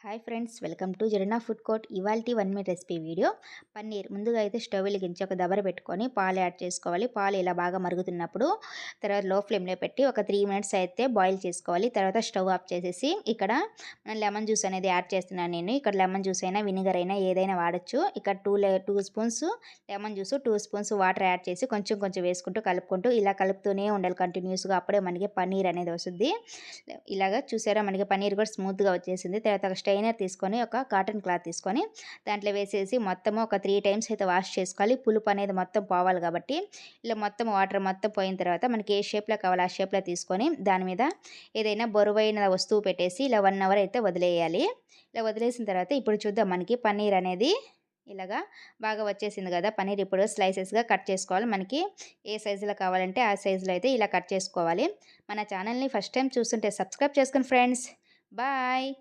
Hi friends, welcome to Zarina food court. ఇవాల్టి 1 minute recipe video. Paneer ముందుగా అయితే స్టవ్ వెలిగించి ఒక దబర పెట్టుకొని పాలు యాడ్ చేసుకోవాలి. పాలు ఇలా బాగా మరుగుతున్నప్పుడు తర్వాత లో ఫ్లేమ్లో పెట్టి ఒక 3 మినిట్స్ అయితే బాయిల్ చేసుకోవాలి. తర్వాత స్టవ్ ఆఫ్ చేసేసి ఇక్కడ మనం లెమన్ జ్యూస్ అనేది యాడ్ చేస్తున్నాను నేను. ఇక్కడ లెమన్ జ్యూస్ అయినా వినిగర్ అయినా ఏదైనా వాడచ్చు. ఇక్కడ 2 spoons lemon juice, 2 spoons water add చేసి కొంచెం కొంచెం వేసుకుంటూ కలుపుకుంటూ ఇలా కలుపుతూనే ఉండాలి కంటిన్యూస్గా. అప్పుడే మనకి పన్నీర్ అనేది వస్తుంది. ఇలాగా చూసారా, మనకి పన్నీర్ కూడా స్మూత్గా వచ్చేసింది. తర్వాత ఒక స్ట్రైనర్ తీసుకొని ఒక కాటన్ క్లాత్ తీసుకొని దాంట్లో వేసేసి మొత్తము ఒక 3 టైమ్స్ అయితే వాష్ చేసుకోవాలి. పులుపు అనేది మొత్తం పోవాలి కాబట్టి ఇలా మొత్తం వాటర్ మొత్తం పోయిన తర్వాత మనకి ఏ షేప్లో కావాలో ఆ షేప్లో తీసుకొని దాని మీద ఏదైనా బరువైన వస్తువు పెట్టేసి ఇలా 1 అవర్ అయితే వదిలేయాలి. ఇలా వదిలేసిన తర్వాత ఇప్పుడు చూద్దాం, మనకి పన్నీర్ అనేది ఇలాగా బాగా వచ్చేసింది కదా. పన్నీర్ ఇప్పుడు స్లైసెస్గా కట్ చేసుకోవాలి. మనకి ఏ సైజులో కావాలంటే ఆ సైజులో అయితే ఇలా కట్ చేసుకోవాలి. మన ఛానల్ని ఫస్ట్ టైం చూస్తుంటే సబ్స్క్రైబ్ చేసుకోండి ఫ్రెండ్స్. బాయ్.